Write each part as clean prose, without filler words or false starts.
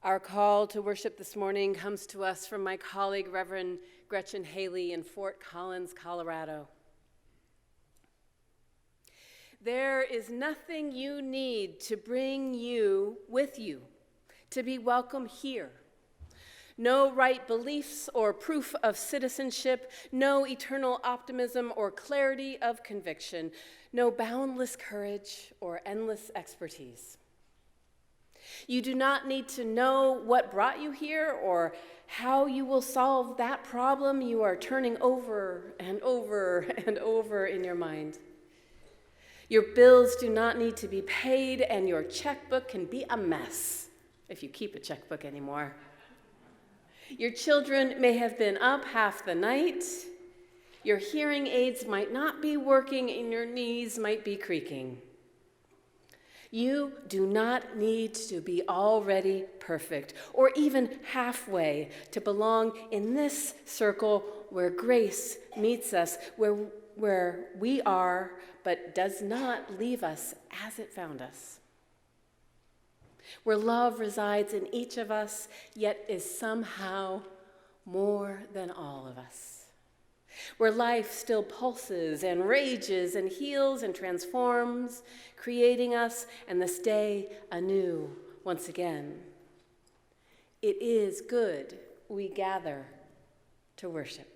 Our call to worship this morning comes to us from my colleague, Reverend Gretchen Haley in Fort Collins, Colorado. There is nothing you need to bring you with you to be welcome here. No right beliefs or proof of citizenship, no eternal optimism or clarity of conviction, no boundless courage or endless expertise. You do not need to know what brought you here or how you will solve that problem you are turning over and over and over in your mind. Your bills do not need to be paid, and your checkbook can be a mess, if you keep a checkbook anymore. Your children may have been up half the night. Your hearing aids might not be working, and your knees might be creaking. You do not need to be already perfect or even halfway to belong in this circle where grace meets us, where we are, but does not leave us as it found us. Where love resides in each of us, yet is somehow more than all of us. Where life still pulses and rages and heals and transforms, creating us and this day anew once again. It is good we gather to worship.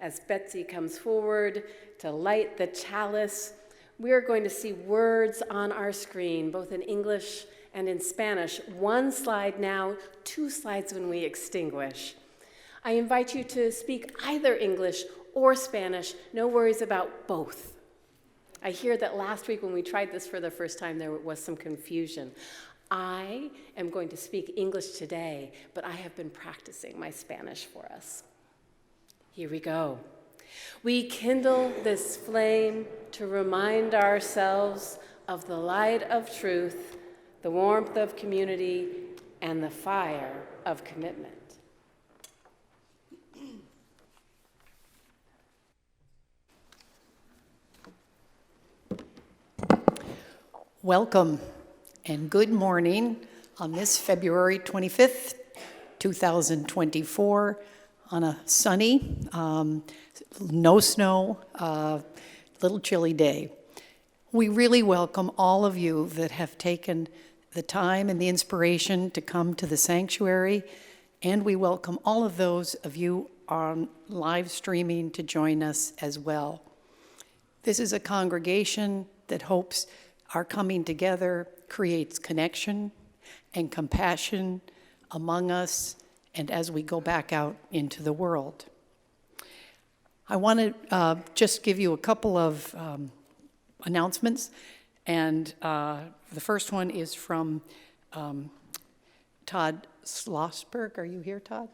As Betsy comes forward to light the chalice, we are going to see words on our screen, both in English and in Spanish. One slide now, two slides when we extinguish. I invite you to speak either English or Spanish. No worries about both. I hear that last week when we tried this for the first time, there was some confusion. I am going to speak English today, but I have been practicing my Spanish for us. Here we go. We kindle this flame to remind ourselves of the light of truth, the warmth of community, and the fire of commitment. Welcome and good morning on this February 25th, 2024, on a sunny, no snow, little chilly day. We really welcome all of you that have taken the time and the inspiration to come to the sanctuary, and we welcome all of those of you on live streaming to join us as well. This is a congregation that hopes our coming together creates connection and compassion among us and as we go back out into the world. I want to just give you a couple of announcements, and the first one is from Todd Schlossberg. Are you here, Todd?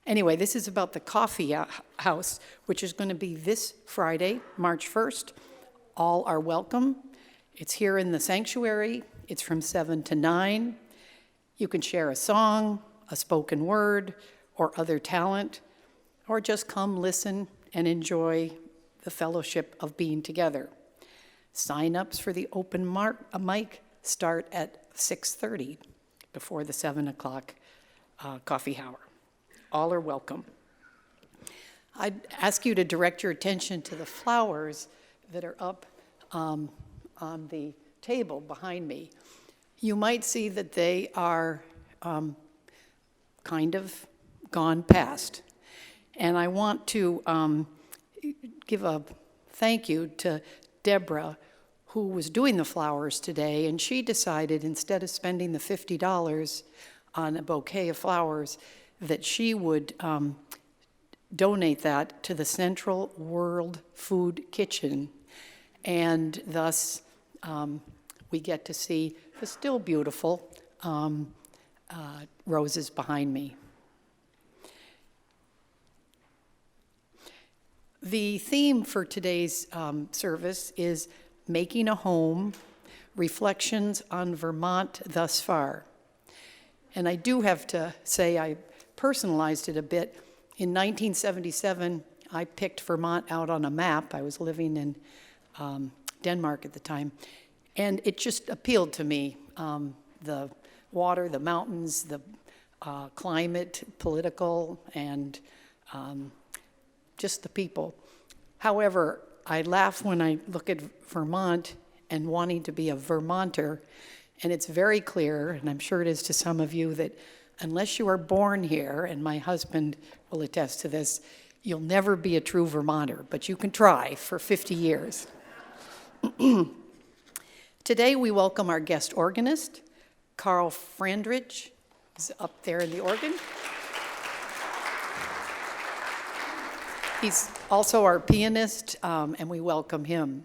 Anyway, this is about the coffee house, which is going to be this Friday, March 1st. All are welcome. It's here in the sanctuary. It's from 7 to 9. You can share a song, a spoken word, or other talent, or just come listen and enjoy the fellowship of being together. Sign-ups for the open mic start at 6:30 before the 7 o'clock coffee hour. All are welcome. I'd ask you to direct your attention to the flowers that are up on the table behind me. You might see that they are kind of gone past. And I want to give a thank you to Deborah, who was doing the flowers today, and she decided instead of spending the $50 on a bouquet of flowers, that she would donate that to the Central World Food Kitchen. And thus, we get to see the still beautiful roses behind me. The theme for today's service is Making a Home, Reflections on Vermont Thus Far. And I do have to say I personalized it a bit. In 1977, I picked Vermont out on a map. I was living in Denmark at the time. And it just appealed to me the water, the mountains, the climate, political, and just the people. However, I laugh when I look at Vermont and wanting to be a Vermonter, and it's very clear, and I'm sure it is to some of you, that unless you are born here, and my husband will attest to this, you'll never be a true Vermonter, but you can try for 50 years. Today we welcome our guest organist, Carl Frandrich, who's up there in the organ. He's also our pianist, and we welcome him.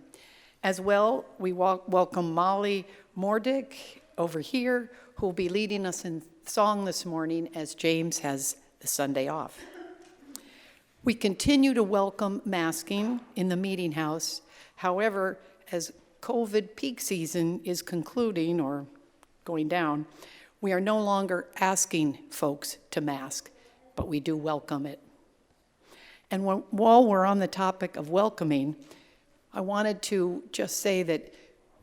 As well, we welcome Molly Mordick over here, who will be leading us in song this morning as James has the Sunday off. We continue to welcome masking in the meeting house. However, as COVID peak season is concluding or going down, we are no longer asking folks to mask, but we do welcome it. And while we're on the topic of welcoming, I wanted to just say that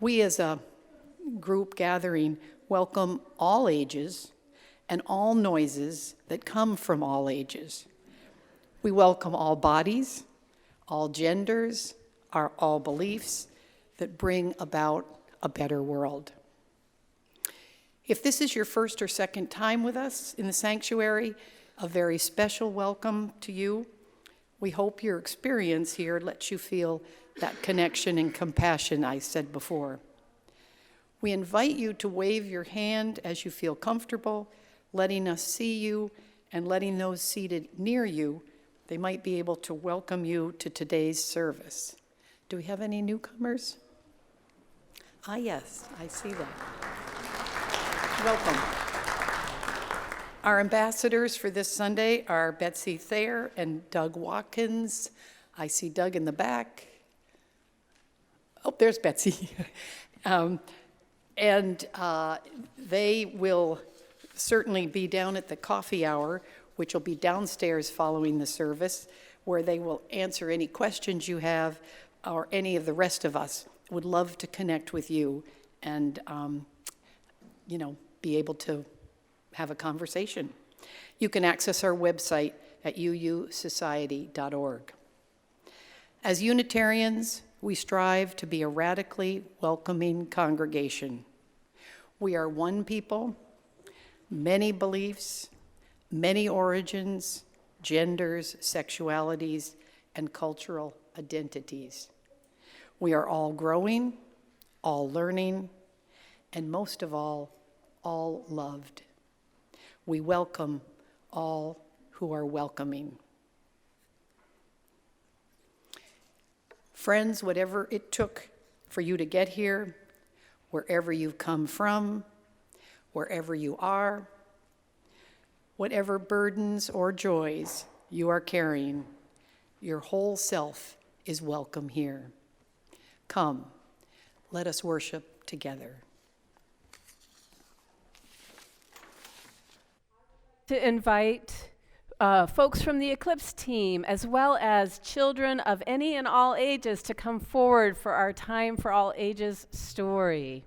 we as a group gathering welcome all ages and all noises that come from all ages. We welcome all bodies, all genders, all beliefs that bring about a better world. If this is your first or second time with us in the sanctuary, a very special welcome to you. We hope your experience here lets you feel that connection and compassion I said before. We invite you to wave your hand as you feel comfortable, letting us see you and letting those seated near you, they might be able to welcome you to today's service. Do we have any newcomers? Ah, yes, I see them. Welcome. Our ambassadors for this Sunday are Betsy Thayer and Doug Watkins. I see Doug in the back. Oh, there's Betsy. They will certainly be down at the coffee hour, which will be downstairs following the service, where they will answer any questions you have, or any of the rest of us would love to connect with you and, be able to have a conversation. You can access our website at uusociety.org. As Unitarians, we strive to be a radically welcoming congregation. We are one people, many beliefs, many origins, genders, sexualities, and cultural identities. We are all growing, all learning, and most of all loved. We welcome all who are welcoming. Friends, whatever it took for you to get here, wherever you've come from, wherever you are, whatever burdens or joys you are carrying, your whole self is welcome here. Come, let us worship together. To invite folks from the Eclipse team, as well as children of any and all ages, to come forward for our Time for All Ages story.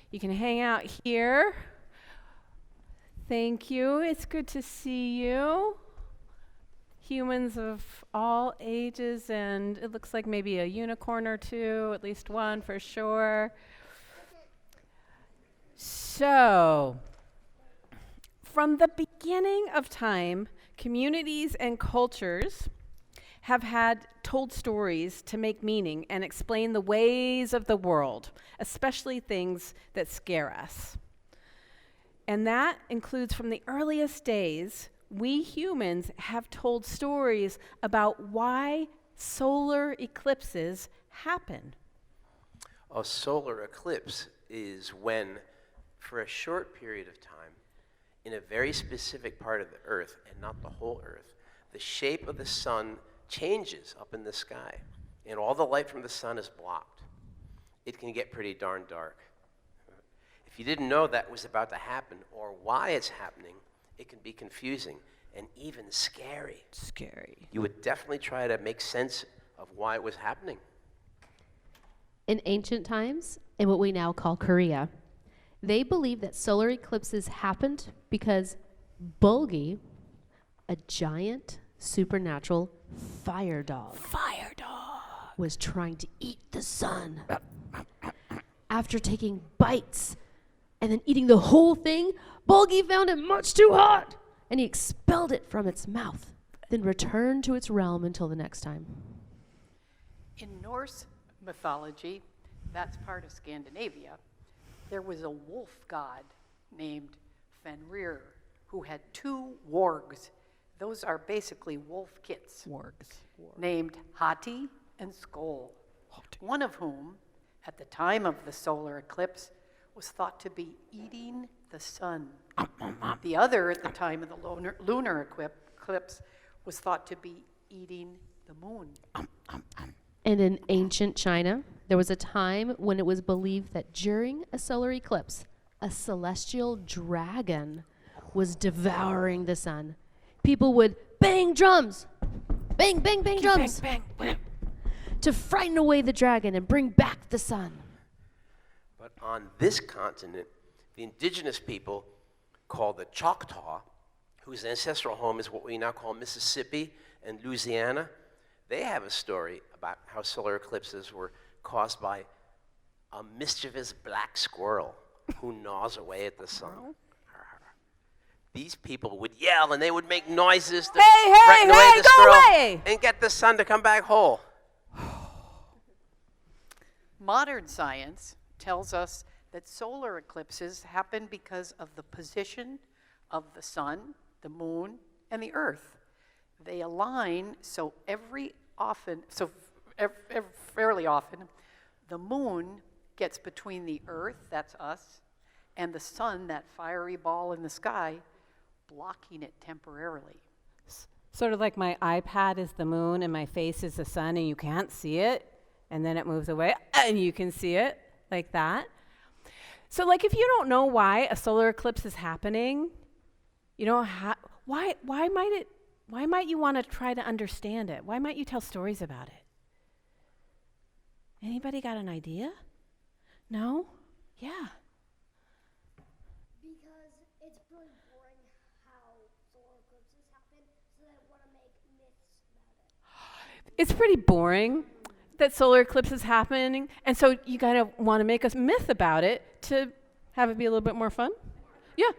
You can hang out here. Thank you. It's good to see you. Humans of all ages, and it looks like maybe a unicorn or two, at least one for sure. So, from the beginning of time, communities and cultures have had told stories to make meaning and explain the ways of the world, especially things that scare us. And that includes from the earliest days, we humans have told stories about why solar eclipses happen. A solar eclipse is when, for a short period of time, in a very specific part of the Earth, and not the whole Earth, the shape of the sun changes up in the sky, and all the light from the sun is blocked. It can get pretty darn dark. If you didn't know that was about to happen or why it's happening, it can be confusing. and even scary. Scary. You would definitely try to make sense of why it was happening. In ancient times, in what we now call Korea, they believed that solar eclipses happened because Bulgi, a giant supernatural fire dog, was trying to eat the sun. After taking bites and then eating the whole thing, Bulgi found it much too hot, and he expelled it from its mouth, then returned to its realm until the next time. In Norse mythology, that's part of Scandinavia, there was a wolf god named Fenrir who had 2 wargs. Those are basically wolf kits. Wargs. Named Hati and Skoll, one of whom, at the time of the solar eclipse, was thought to be eating the sun. The other, at the time of the lunar eclipse, was thought to be eating the moon. And in ancient China, there was a time when it was believed that during a solar eclipse, a celestial dragon was devouring the sun. People would bang drums, bang, bang, bang drums, Bang, bang. to frighten away the dragon and bring back the sun. But on this continent, the indigenous people called the Choctaw, whose ancestral home is what we now call Mississippi and Louisiana, they have a story about how solar eclipses were caused by a mischievous black squirrel who gnaws away at the sun. These people would yell and they would make noises to frighten away the go squirrel away! and get the sun to come back whole. Modern science tells us that solar eclipses happen because of the position of the sun, the moon, and the earth. They align so fairly often, the moon gets between the earth, that's us, and the sun, that fiery ball in the sky, blocking it temporarily. Sort of like my iPad is the moon and my face is the sun and you can't see it, and then it moves away and you can see it, like that. So like if you don't know why a solar eclipse is happening, you know, why might you want to try to understand it? Why might you tell stories about it? Anybody got an idea? No? Yeah. Because it's really boring how solar eclipses happen, so they want to make myths about it. It's pretty boring that solar eclipse is happening, and so you kind of want to make a myth about it to have it be a little bit more fun? Yeah.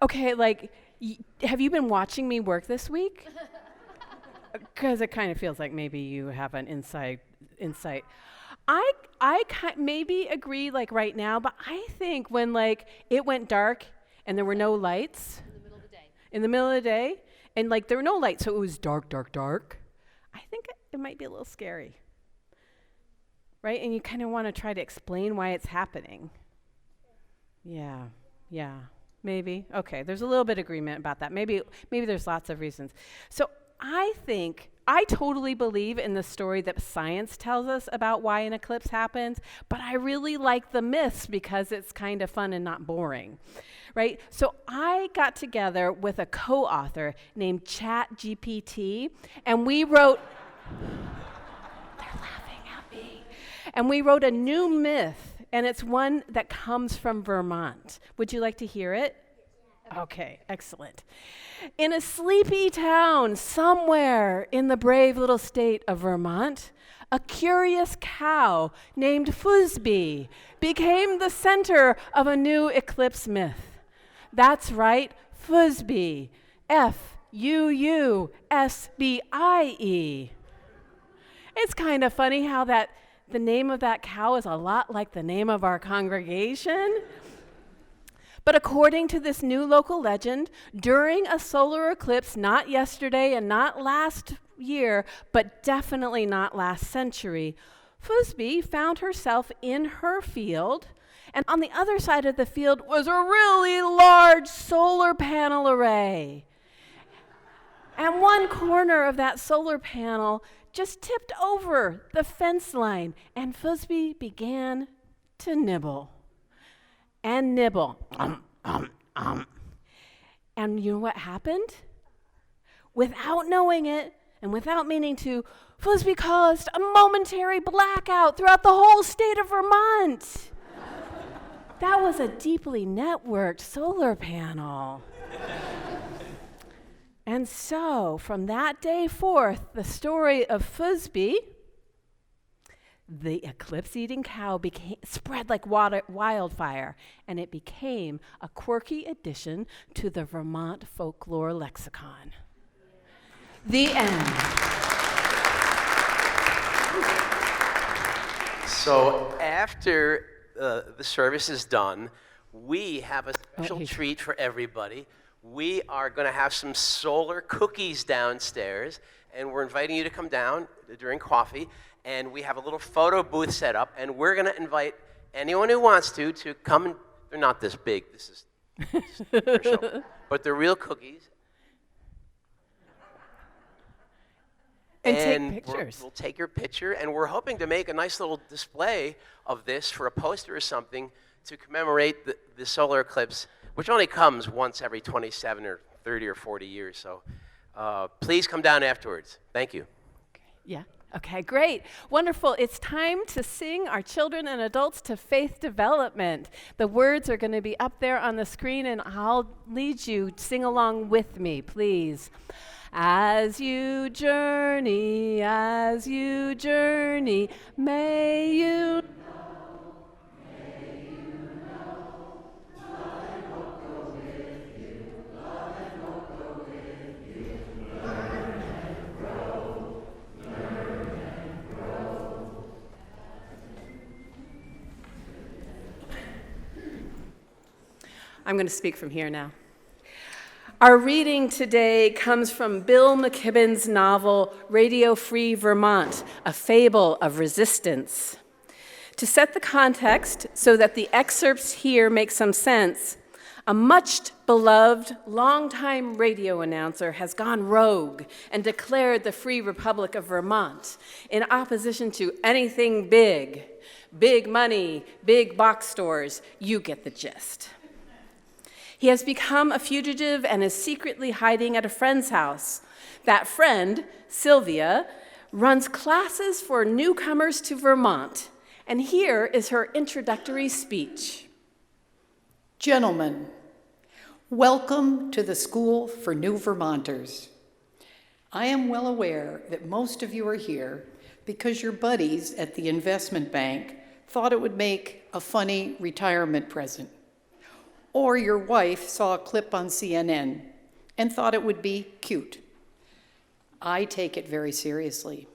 Okay, like, have you been watching me work this week? Because it kind of feels like maybe you have an insight. I maybe agree like right now, but I think when like it went dark and there were no lights in the middle of the day, and like there were no lights, so it was dark, I think it might be a little scary, right? And you kind of want to try to explain why it's happening. Yeah, maybe. Okay, there's a little bit of agreement about that. Maybe there's lots of reasons. So I totally believe in the story that science tells us about why an eclipse happens, but I really like the myths because it's kind of fun and not boring, right? So I got together with a co-author named ChatGPT, and we wrote, they're laughing at me, and we wrote a new myth, and it's one that comes from Vermont. Would you like to hear it? Okay, excellent. In a sleepy town somewhere in the brave little state of Vermont, a curious cow named Fuzby became the center of a new eclipse myth. That's right, Fuzby, F-U-U-S-B-I-E. It's kind of funny how the name of that cow is a lot like the name of our congregation. But according to this new local legend, during a solar eclipse, not yesterday and not last year, but definitely not last century, Fuzby found herself in her field, and on the other side of the field was a really large solar panel array. And one corner of that solar panel just tipped over the fence line, and Fuzby began to nibble. And nibble. And you know what happened? Without knowing it and without meaning to, Frisbee caused a momentary blackout throughout the whole state of Vermont. That was a deeply networked solar panel. And so, from that day forth, the story of Frisbee, the eclipse-eating cow, spread like wildfire, and it became a quirky addition to the Vermont folklore lexicon. The end. So after the service is done, we have a special treat for everybody. We are going to have some solar cookies downstairs, and we're inviting you to come down during coffee. And we have a little photo booth set up, and we're going to invite anyone who wants to come. And they're not this big. This is for show, but they're real cookies. And take pictures. We'll take your picture, and we're hoping to make a nice little display of this for a poster or something to commemorate the solar eclipse, which only comes once every 27 or 30 or 40 years. So please come down afterwards. Thank you. Yeah. Okay, great. Wonderful. It's time to sing our children and adults to faith development. The words are going to be up there on the screen, and I'll lead you. Sing along with me, please. As you journey, may you I'm going to speak from here now. Our reading today comes from Bill McKibben's novel, Radio Free Vermont, a fable of resistance. To set the context so that the excerpts here make some sense, a much beloved longtime radio announcer has gone rogue and declared the Free Republic of Vermont in opposition to anything big. Big money, big box stores, you get the gist. He has become a fugitive and is secretly hiding at a friend's house. That friend, Sylvia, runs classes for newcomers to Vermont, and here is her introductory speech. Gentlemen, welcome to the School for New Vermonters. I am well aware that most of you are here because your buddies at the investment bank thought it would make a funny retirement present. Or your wife saw a clip on CNN and thought it would be cute. I take it very seriously.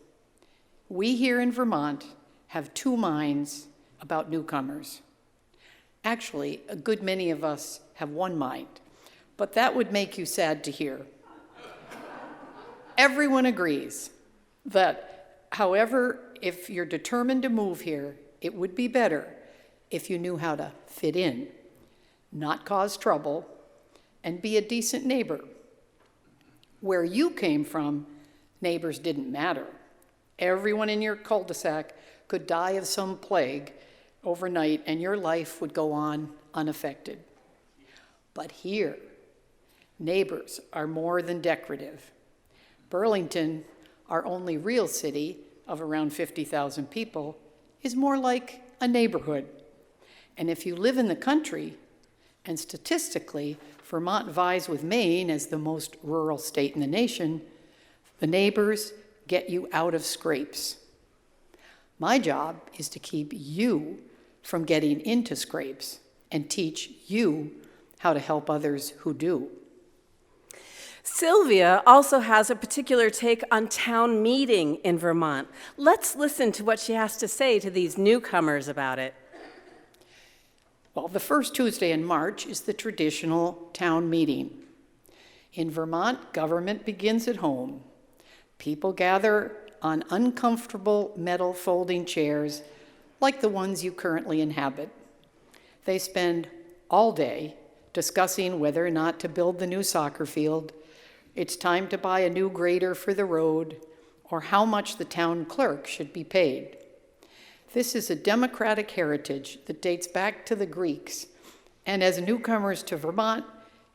We here in Vermont have two minds about newcomers. Actually, a good many of us have one mind, but that would make you sad to hear. Everyone agrees that, however, if you're determined to move here, it would be better if you knew how to fit in, not cause trouble, and be a decent neighbor. Where you came from, neighbors didn't matter. Everyone in your cul-de-sac could die of some plague overnight, and your life would go on unaffected. But here, neighbors are more than decorative. Burlington, our only real city of around 50,000 people, is more like a neighborhood. And if you live in the country, and statistically, Vermont vies with Maine as the most rural state in the nation, the neighbors get you out of scrapes. My job is to keep you from getting into scrapes and teach you how to help others who do. Sylvia also has a particular take on town meeting in Vermont. Let's listen to what she has to say to these newcomers about it. Well, the first Tuesday in March is the traditional town meeting. In Vermont, government begins at home. People gather on uncomfortable metal folding chairs like the ones you currently inhabit. They spend all day discussing whether or not to build the new soccer field, it's time to buy a new grader for the road, or how much the town clerk should be paid. This is a democratic heritage that dates back to the Greeks, and as newcomers to Vermont,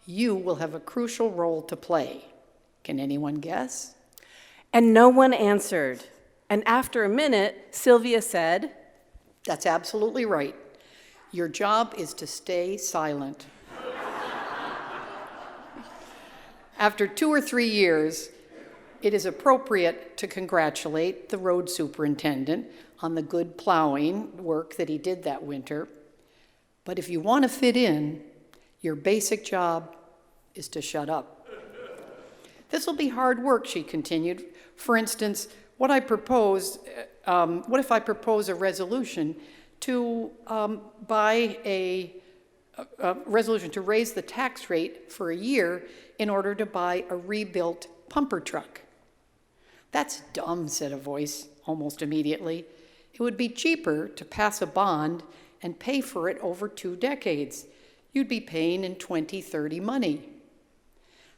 You will have a crucial role to play. Can anyone guess? And no one answered. And after a minute, Sylvia said, That's absolutely right. Your job is to stay silent. After 2 or 3 years, it is appropriate to congratulate the road superintendent on the good plowing work that he did that winter. But if you want to fit in, your basic job is to shut up. This will be hard work, she continued. For instance, what if I propose a resolution to resolution to raise the tax rate for a year in order to buy a rebuilt pumper truck? That's dumb, said a voice almost immediately. It would be cheaper to pass a bond and pay for it over 2 decades. You'd be paying in 2030 money.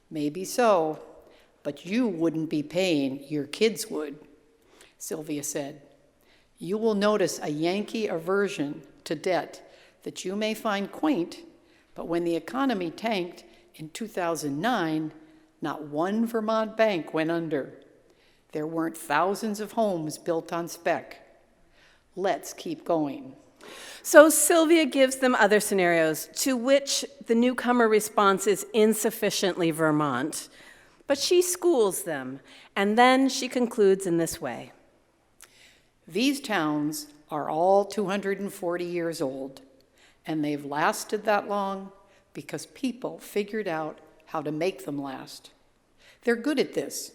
Maybe so, but you wouldn't be paying, your kids would, Sylvia said. You will notice a Yankee aversion to debt that you may find quaint, but when the economy tanked in 2009, not one Vermont bank went under. There weren't thousands of homes built on spec. Let's keep going. So Sylvia gives them other scenarios, to which the newcomer response is insufficiently Vermont. But she schools them, and then she concludes in this way. These towns are all 240 years old, and they've lasted that long because people figured out how to make them last. They're good at this.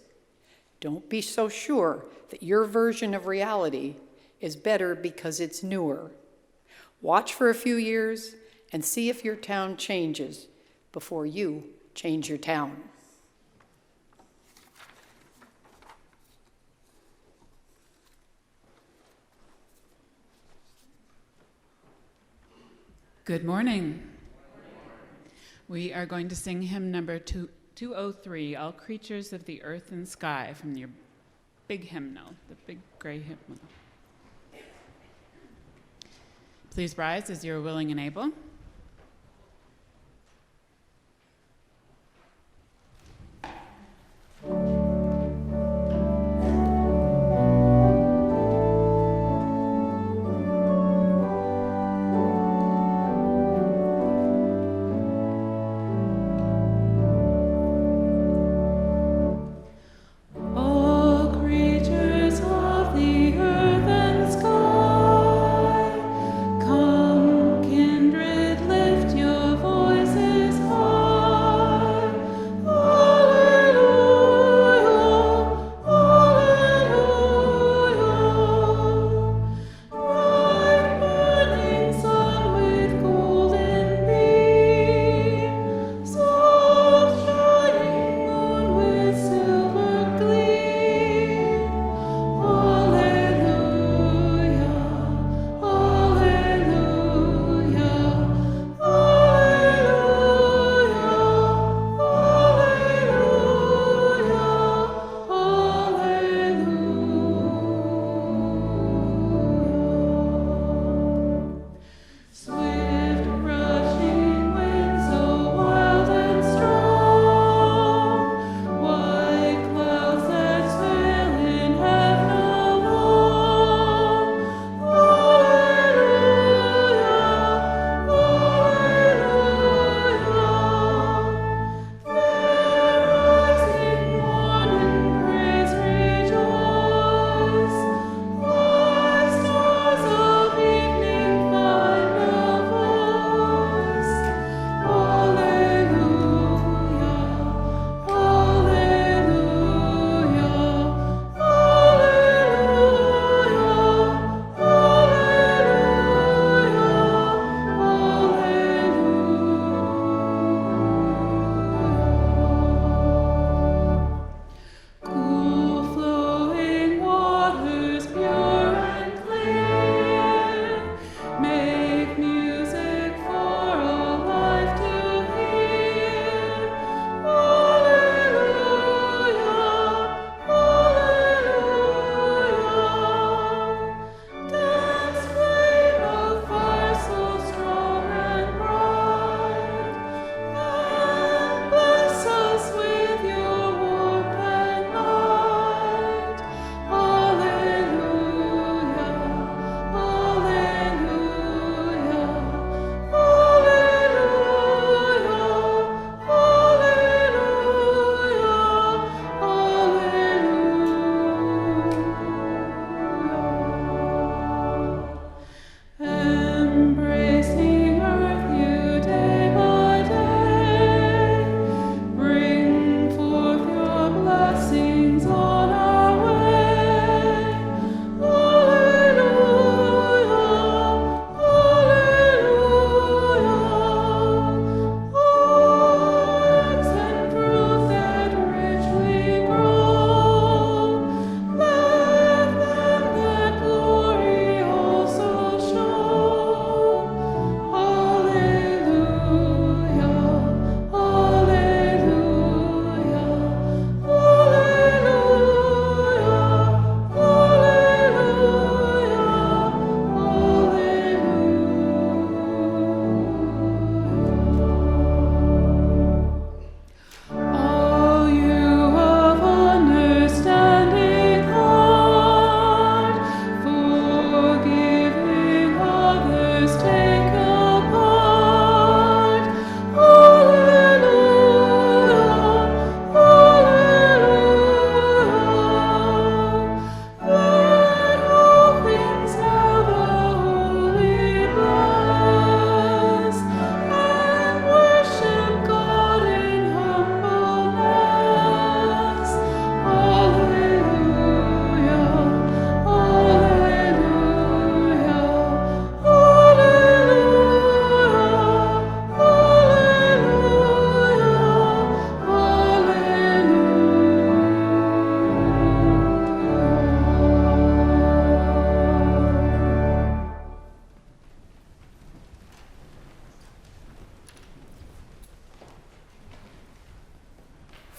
Don't be so sure that your version of reality is better because it's newer. Watch for a few years and see if your town changes before you change your town. Good morning. We are going to sing hymn number 203, All Creatures of the Earth and Sky, from your big hymnal, the big gray hymnal. Please rise as you're willing and able. Kindred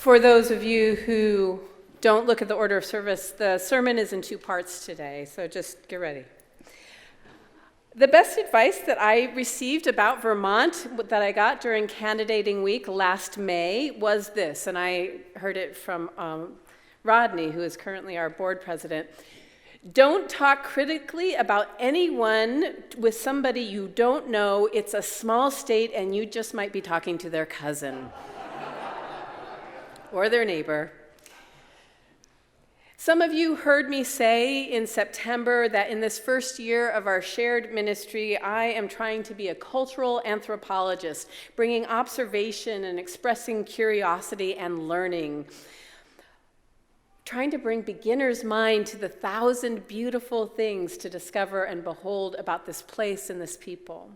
For those of you who don't look at the order of service, the sermon is in two parts today, so just get ready. The best advice that I received about Vermont that I got during candidating week last May was this, and I heard it from Rodney, who is currently our board president. Don't talk critically about anyone with somebody you don't know. It's a small state, and you just might be talking to their cousin or their neighbor. Some of you heard me say in September that in this first year of our shared ministry, I am trying to be a cultural anthropologist, bringing observation and expressing curiosity and learning, trying to bring beginner's mind to the 1,000 beautiful things to discover and behold about this place and this people.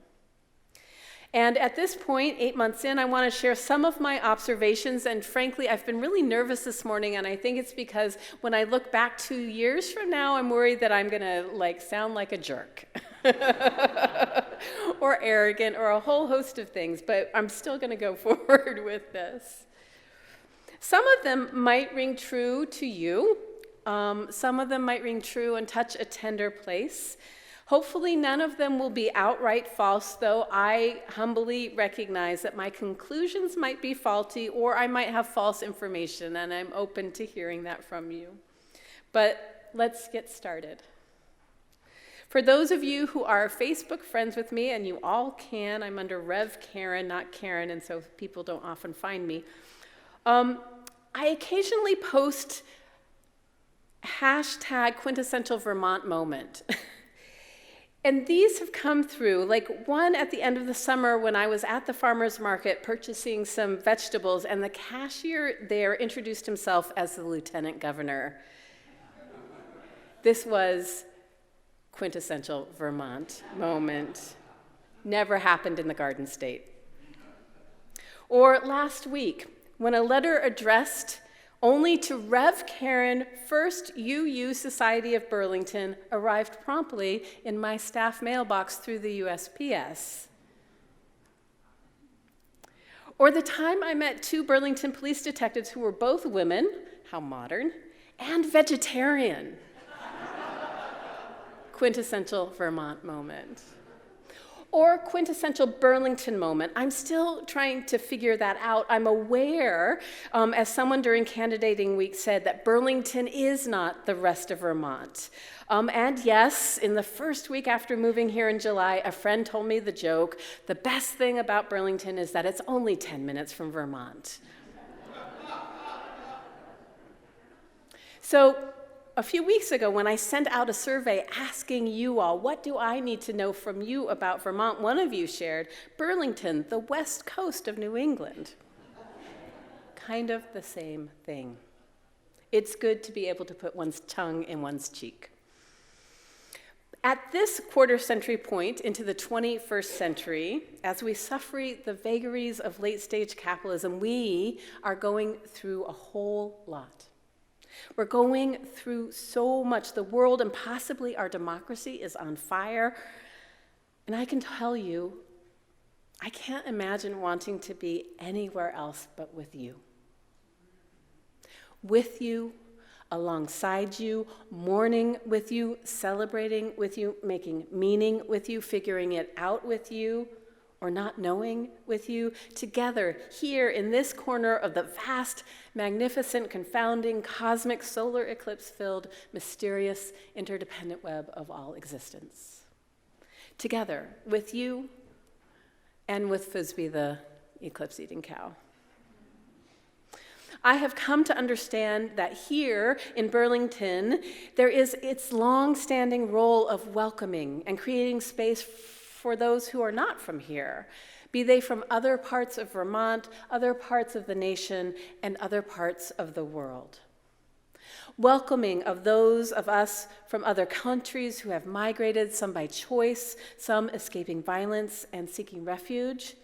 And at this point, 8 months in, I want to share some of my observations, and frankly, I've been really nervous this morning, and I think it's because when I look back 2 years from now, I'm worried that I'm going to sound like a jerk or arrogant or a whole host of things, but I'm still going to go forward with this. Some of them might ring true to you. Some of them might ring true and touch a tender place. Hopefully none of them will be outright false, though I humbly recognize that my conclusions might be faulty or I might have false information, and I'm open to hearing that from you. But let's get started. For those of you who are Facebook friends with me, and you all can, I'm under Rev Karen, not Karen, and so people don't often find me. I occasionally post hashtag quintessential Vermont moment. And these have come through, like one at the end of the summer when I was at the farmer's market purchasing some vegetables, and the cashier there introduced himself as the lieutenant governor. This was quintessential Vermont moment. Never happened in the Garden State. Or last week, when a letter addressed only to Rev Karen, First UU Society of Burlington, arrived promptly in my staff mailbox through the USPS. Or the time I met 2 Burlington police detectives who were both women, how modern, and vegetarian. Quintessential Vermont moment. Or quintessential Burlington moment. I'm still trying to figure that out. I'm aware, as someone during candidating week said, that Burlington is not the rest of Vermont. And yes, in the first week after moving here in July, a friend told me the joke, the best thing about Burlington is that it's only 10 minutes from Vermont. So, a few weeks ago, when I sent out a survey asking you all, what do I need to know from you about Vermont? One of you shared, Burlington, the west coast of New England. Kind of the same thing. It's good to be able to put one's tongue in one's cheek. At this quarter-century point into the 21st century, as we suffer the vagaries of late-stage capitalism, we are going through a whole lot. We're going through so much. The world and possibly our democracy is on fire. And I can tell you, I can't imagine wanting to be anywhere else but with you. With you, alongside you, mourning with you, celebrating with you, making meaning with you, figuring it out with you, or not knowing with you, together here in this corner of the vast, magnificent, confounding, cosmic, solar eclipse-filled, mysterious, interdependent web of all existence. Together with you and with Frisbee, the eclipse-eating cow. I have come to understand that here in Burlington, there is its long-standing role of welcoming and creating space for those who are not from here, be they from other parts of Vermont, other parts of the nation, and other parts of the world. Welcoming of those of us from other countries who have migrated, some by choice, some escaping violence and seeking refuge.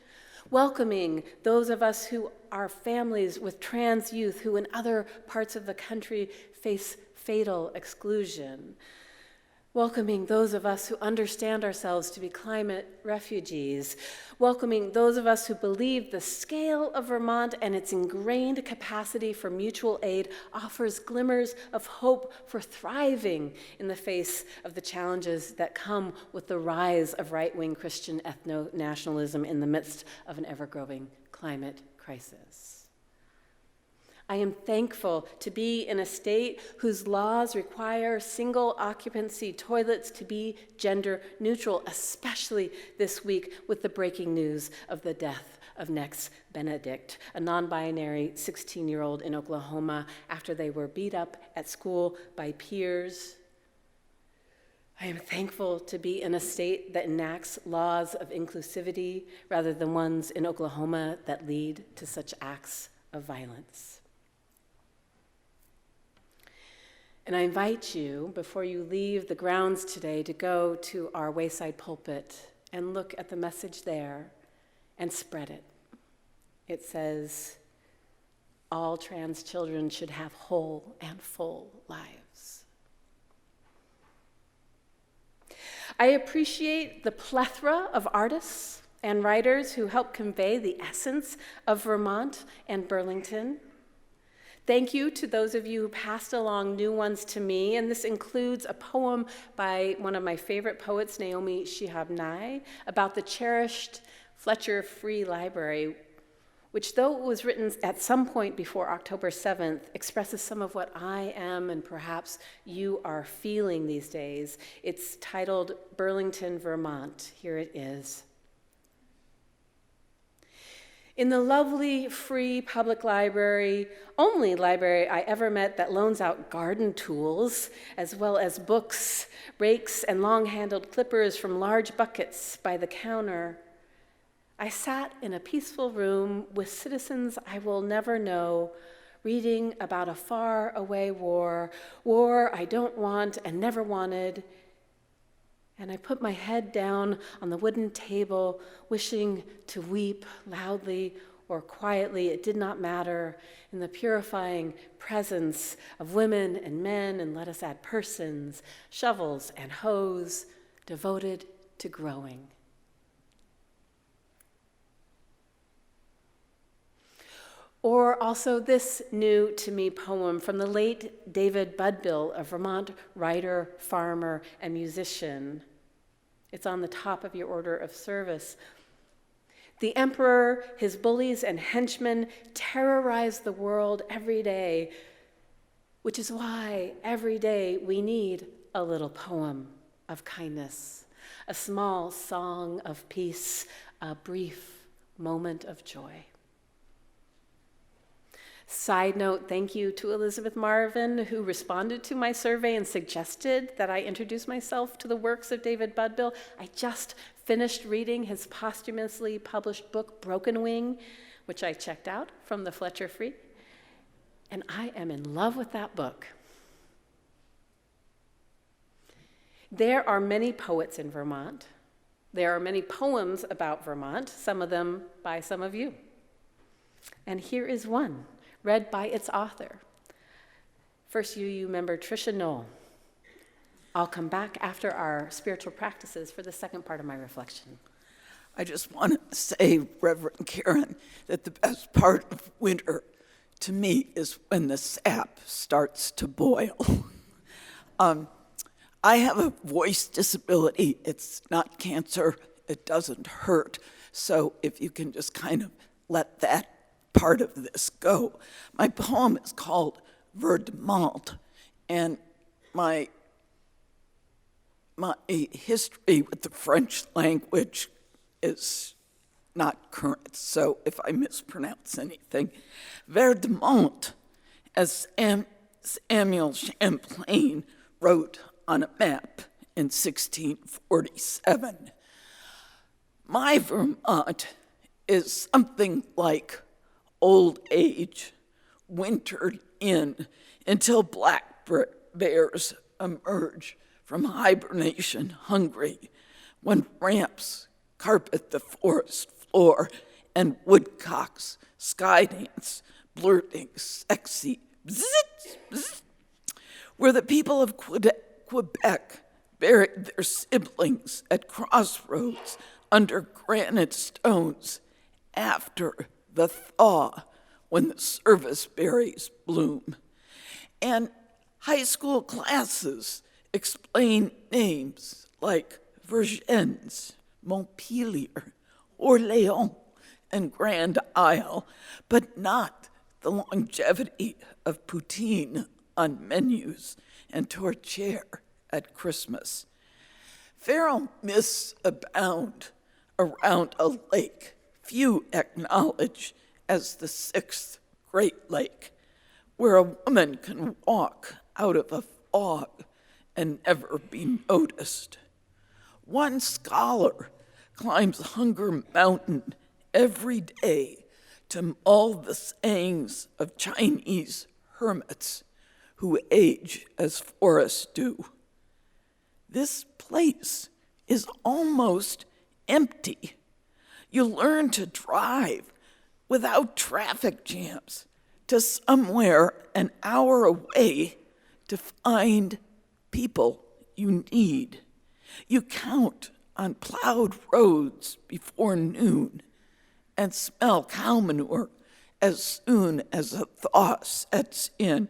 Welcoming those of us who are families with trans youth who in other parts of the country face fatal exclusion. welcoming those of us who understand ourselves to be climate refugees, welcoming those of us who believe the scale of Vermont and its ingrained capacity for mutual aid offers glimmers of hope for thriving in the face of the challenges that come with the rise of right-wing Christian ethno-nationalism in the midst of an ever-growing climate crisis. I am thankful to be in a state whose laws require single occupancy toilets to be gender neutral, especially this week with the breaking news of the death of Nex Benedict, a non-binary 16-year-old in Oklahoma after they were beat up at school by peers. I am thankful to be in a state that enacts laws of inclusivity rather than ones in Oklahoma that lead to such acts of violence. And I invite you, before you leave the grounds today, to go to our Wayside pulpit and look at the message there and spread it. It says, all trans children should have whole and full lives. I appreciate the plethora of artists and writers who help convey the essence of Vermont and Burlington. Thank you to those of you who passed along new ones to me, and this includes a poem by one of my favorite poets, Naomi Shihab Nye, about the cherished Fletcher Free Library, which, though it was written at some point before October 7th, expresses some of what I am and perhaps you are feeling these days. It's titled Burlington, Vermont. Here it is. In the lovely, free public library, only library I ever met that loans out garden tools, as well as books, rakes, and long-handled clippers from large buckets by the counter, I sat in a peaceful room with citizens I will never know, reading about a far-away war I don't want and never wanted. And I put my head down on the wooden table, wishing to weep loudly or quietly, it did not matter, in the purifying presence of women and men, and let us add persons, shovels, and hoes, devoted to growing. Or also this new to me poem from the late David Budbill, a Vermont writer, farmer, and musician. It's on the top of your order of service. The emperor, his bullies, and henchmen terrorize the world every day, which is why every day we need a little poem of kindness, a small song of peace, a brief moment of joy. Side note, thank you to Elizabeth Marvin, who responded to my survey and suggested that I introduce myself to the works of David Budbill. I just finished reading his posthumously published book, Broken Wing, which I checked out from the Fletcher Free, and I am in love with that book. There are many poets in Vermont. There are many poems about Vermont, some of them by some of you. And here is one, read by its author. First UU member Tricia Knoll. I'll come back after our spiritual practices for the second part of my reflection. I just want to say, Reverend Karen, that the best part of winter to me is when the sap starts to boil. I have a voice disability. It's not cancer. It doesn't hurt. So if you can just kind of let that part of this go. My poem is called Vermont, and my history with the French language is not current, so if I mispronounce anything, Vermont, as Samuel Champlain wrote on a map in 1647. My Vermont is something like old age, wintered in until black bears emerge from hibernation hungry, when ramps carpet the forest floor and woodcocks sky dance, blurting sexy bzzz, bzzz, where the people of Quebec buried their siblings at crossroads under granite stones after the thaw when the service berries bloom. And high school classes explain names like Vergennes, Montpelier, Orléans, and Grand Isle, but not the longevity of poutine on menus and tourtière at Christmas. Feral myths abound around a lake few acknowledge as the sixth Great Lake, where a woman can walk out of a fog and never be noticed. One scholar climbs Hunger Mountain every day to mull the sayings of Chinese hermits who age as forests do. This place is almost empty. You learn to drive without traffic jams to somewhere an hour away to find people you need. You count on plowed roads before noon and smell cow manure as soon as a thaw sets in.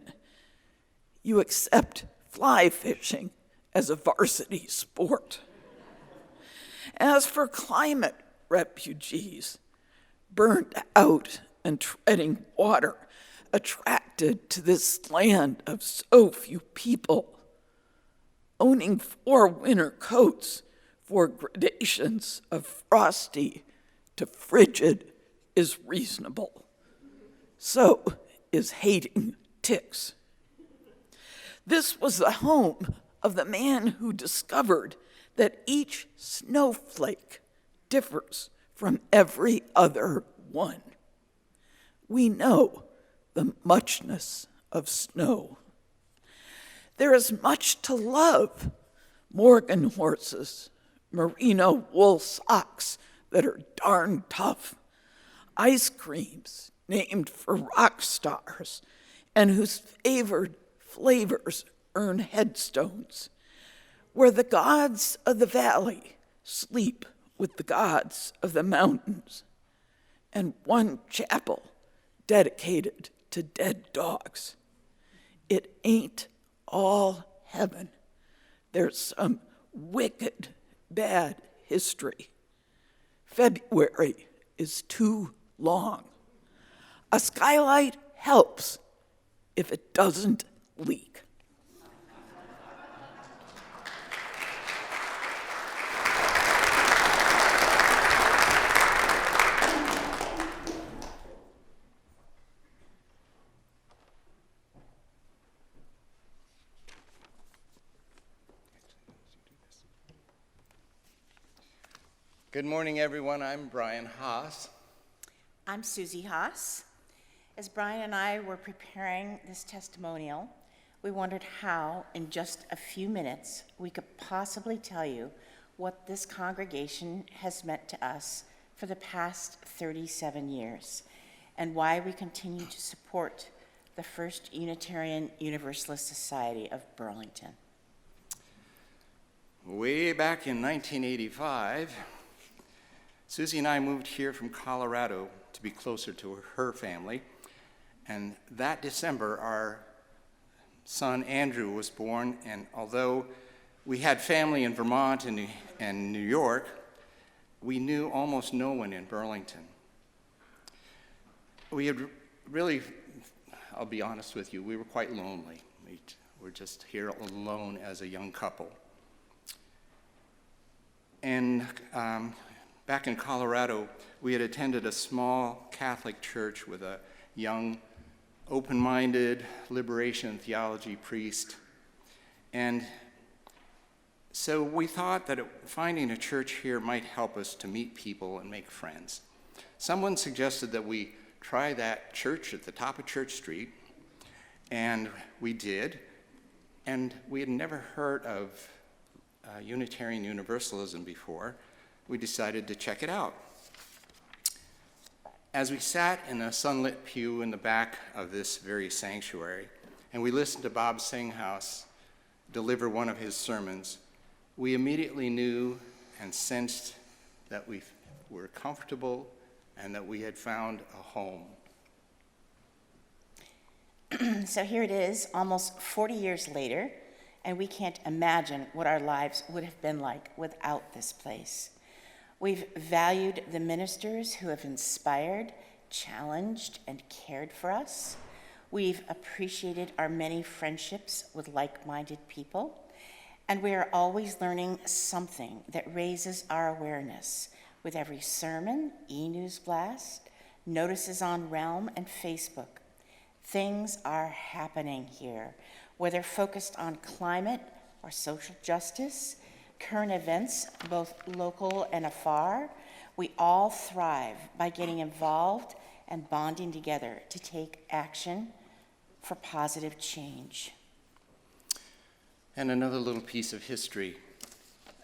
You accept fly fishing as a varsity sport. As for climate refugees, burned out and treading water, attracted to this land of so few people, owning 4 winter coats for gradations of frosty to frigid is reasonable. So is hating ticks. This was the home of the man who discovered that each snowflake differs from every other one. We know the muchness of snow. There is much to love. Morgan horses, merino wool socks that are darn tough, ice creams named for rock stars and whose favored flavors earn headstones, where the gods of the valley sleep with the gods of the mountains, and one chapel dedicated to dead dogs. It ain't all heaven. There's some wicked, bad history. February is too long. A skylight helps if it doesn't leak. Good morning, everyone. I'm Brian Haas. I'm Susie Haas. As Brian and I were preparing this testimonial, we wondered how, in just a few minutes, we could possibly tell you what this congregation has meant to us for the past 37 years, and why we continue to support the First Unitarian Universalist Society of Burlington. Way back in 1985, Susie and I moved here from Colorado to be closer to her family, and that December our son Andrew was born, and although we had family in Vermont and New York, we knew almost no one in Burlington. We had really, I'll be honest with you, we were quite lonely. We were just here alone as a young couple. And back in Colorado, we had attended a small Catholic church with a young, open-minded liberation theology priest. And so we thought that finding a church here might help us to meet people and make friends. Someone suggested that we try that church at the top of Church Street, and we did. And we had never heard of Unitarian Universalism before. We decided to check it out. As we sat in a sunlit pew in the back of this very sanctuary, and we listened to Bob Singhouse deliver one of his sermons, We immediately knew and sensed that we were comfortable and that we had found a home. So here it is, almost 40 years later, and we can't imagine what our lives would have been like without this place. We've valued the ministers who have inspired, challenged, and cared for us. We've appreciated our many friendships with like-minded people, and we are always learning something that raises our awareness with every sermon, e-news blast, notices on Realm and Facebook. Things are happening here, whether focused on climate or social justice, current events, both local and afar. We all thrive by getting involved and bonding together to take action for positive change. And another little piece of history.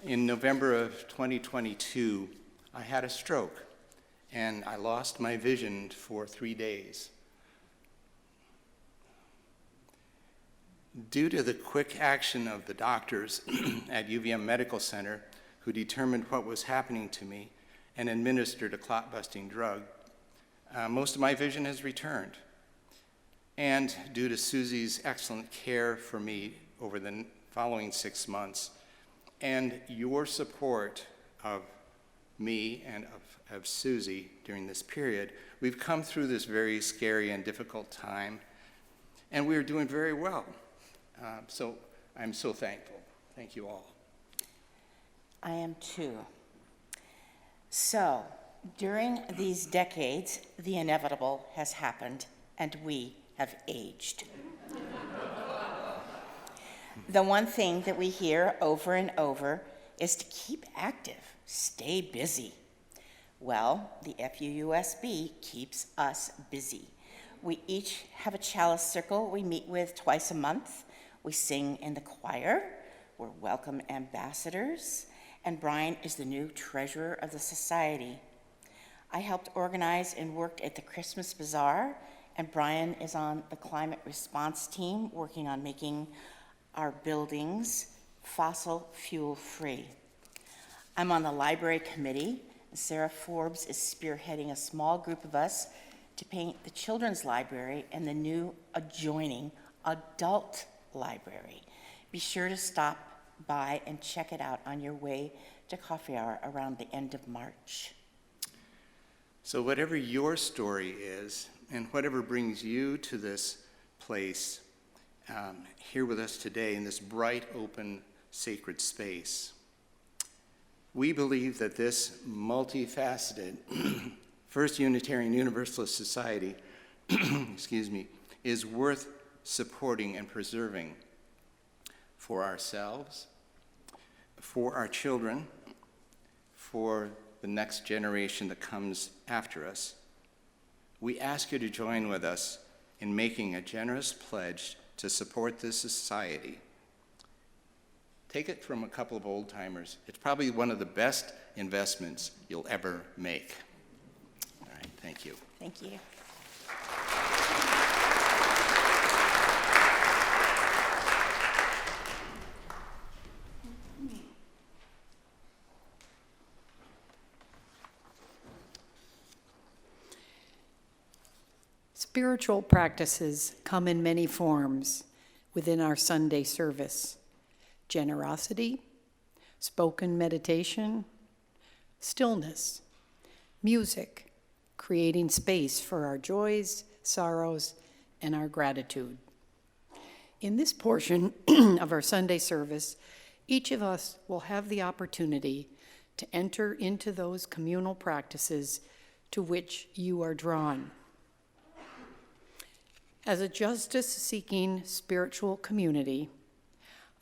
In November of 2022, I had a stroke, and I lost my vision for 3 days. Due to the quick action of the doctors at UVM Medical Center, who determined what was happening to me and administered a clot-busting drug, most of my vision has returned. And due to Susie's excellent care for me over the following 6 months, and your support of me and of Susie during this period, we've come through this very scary and difficult time, and we are doing very well. So I'm so thankful. Thank you all. I am too. So, during these decades, the inevitable has happened, and we have aged. The one thing that we hear over and over is to keep active, stay busy. Well, the FUUSB keeps us busy. We each have a chalice circle we meet with twice a month. We sing in the choir, we're welcome ambassadors, and Brian is the new treasurer of the society. I helped organize and worked at the Christmas Bazaar, and Brian is on the climate response team working on making our buildings fossil fuel free. I'm on the library committee. Sarah Forbes is spearheading a small group of us to paint the children's library and the new adjoining adult library. Be sure to stop by and check it out on your way to coffee hour around the end of March. So whatever your story is, and whatever brings you to this place, here with us today in this bright, open, sacred space, we believe that this multifaceted First Unitarian Universalist Society is worth supporting and preserving for ourselves, for our children, for the next generation that comes after us. We ask you to join with us in making a generous pledge to support this society. Take it from a couple of old timers. It's probably one of the best investments you'll ever make. All right, thank you. Thank you. Spiritual practices come in many forms within our Sunday service. Generosity, spoken meditation, stillness, music, creating space for our joys, sorrows, and our gratitude. In this portion of our Sunday service, each of us will have the opportunity to enter into those communal practices to which you are drawn. As a justice-seeking spiritual community,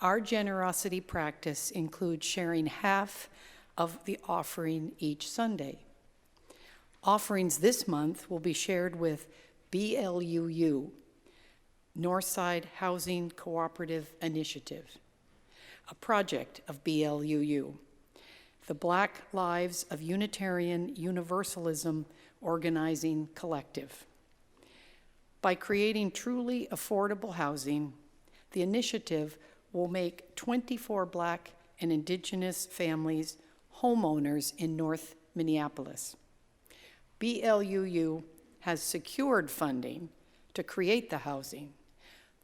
our generosity practice includes sharing half of the offering each Sunday. Offerings this month will be shared with BLUU, Northside Housing Cooperative Initiative, a project of BLUU, the Black Lives of Unitarian Universalism Organizing Collective. By creating truly affordable housing, the initiative will make 24 Black and Indigenous families homeowners in North Minneapolis. BLUU has secured funding to create the housing.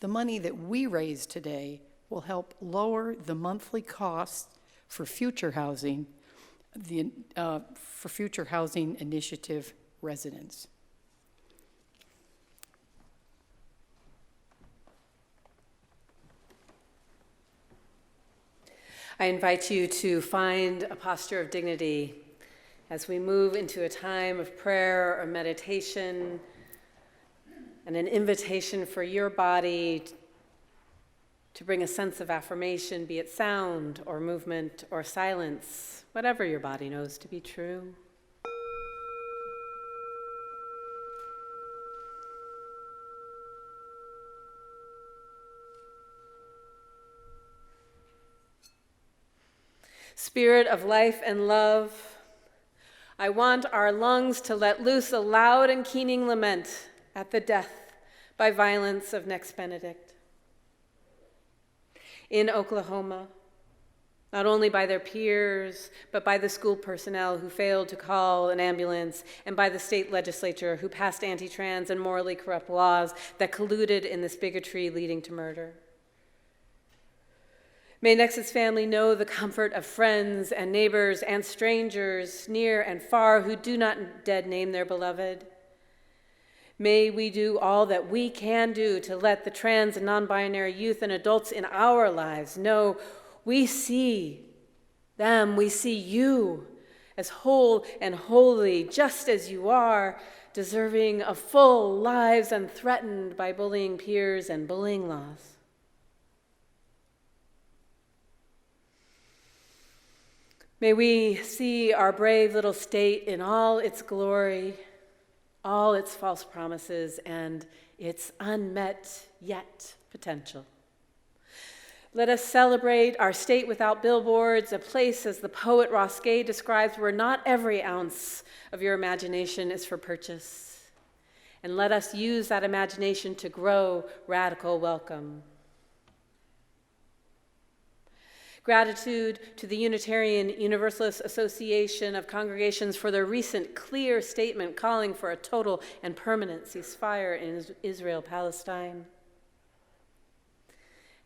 The money that we raise today will help lower the monthly costs for future housing, initiative residents. I invite you to find a posture of dignity as we move into a time of prayer or meditation, and an invitation for your body to bring a sense of affirmation, be it sound or movement or silence, whatever your body knows to be true. Spirit of life and love, I want our lungs to let loose a loud and keening lament at the death by violence of Next Benedict. In Oklahoma, not only by their peers, but by the school personnel who failed to call an ambulance, and by the state legislature who passed anti-trans and morally corrupt laws that colluded in this bigotry leading to murder. May Nexus family know the comfort of friends and neighbors and strangers near and far who do not dead name their beloved. May we do all that we can do to let the trans and non-binary youth and adults in our lives know we see them, we see you as whole and holy, just as you are, deserving of full lives unthreatened by bullying peers and bullying laws. May we see our brave little state in all its glory, all its false promises, and its unmet yet potential. Let us celebrate our state without billboards, a place, as the poet Ross Gay describes, where not every ounce of your imagination is for purchase. And let us use that imagination to grow radical welcome. Gratitude to the Unitarian Universalist Association of Congregations for their recent clear statement calling for a total and permanent ceasefire in Israel-Palestine.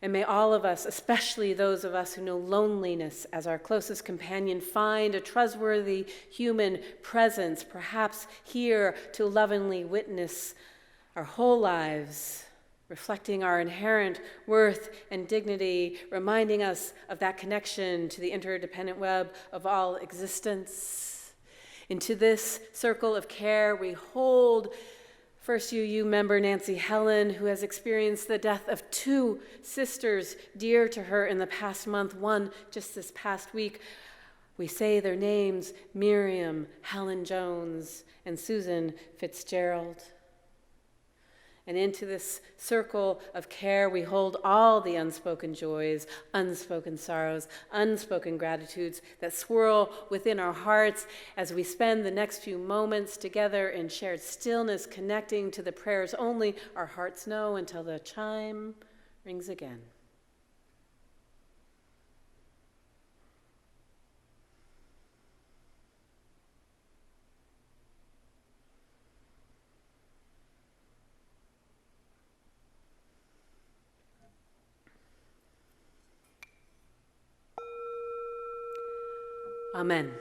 And may all of us, especially those of us who know loneliness as our closest companion, find a trustworthy human presence, perhaps here to lovingly witness our whole lives, reflecting our inherent worth and dignity, reminding us of that connection to the interdependent web of all existence. Into this circle of care, we hold First UU member Nancy Helen, who has experienced the death of two sisters dear to her in the past month, one just this past week. We say their names, Miriam Helen Jones and Susan Fitzgerald. And into this circle of care, we hold all the unspoken joys, unspoken sorrows, unspoken gratitudes that swirl within our hearts as we spend the next few moments together in shared stillness, connecting to the prayers only our hearts know until the chime rings again. Amen.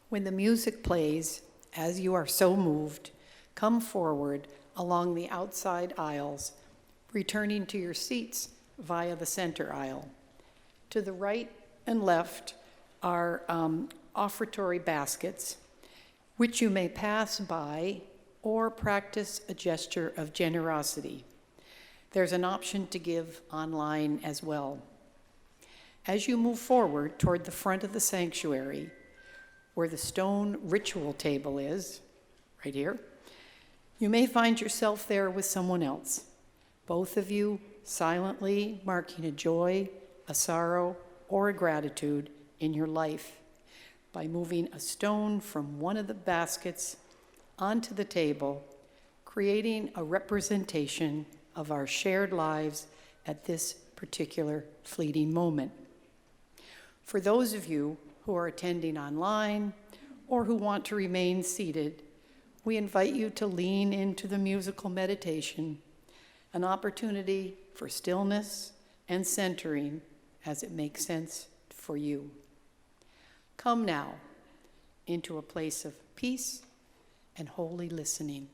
When the music plays, as you are so moved, come forward along the outside aisles, returning to your seats via the center aisle. To the right and left are offertory baskets, which you may pass by or practice a gesture of generosity. There's an option to give online as well. As you move forward toward the front of the sanctuary, where the stone ritual table is, right here, you may find yourself there with someone else, both of you silently marking a joy, a sorrow, or a gratitude in your life. by moving a stone from one of the baskets onto the table, creating a representation of our shared lives at this particular fleeting moment. For those of you who are attending online or who want to remain seated, we invite you to lean into the musical meditation, an opportunity for stillness and centering as it makes sense for you. Come now into a place of peace and holy listening.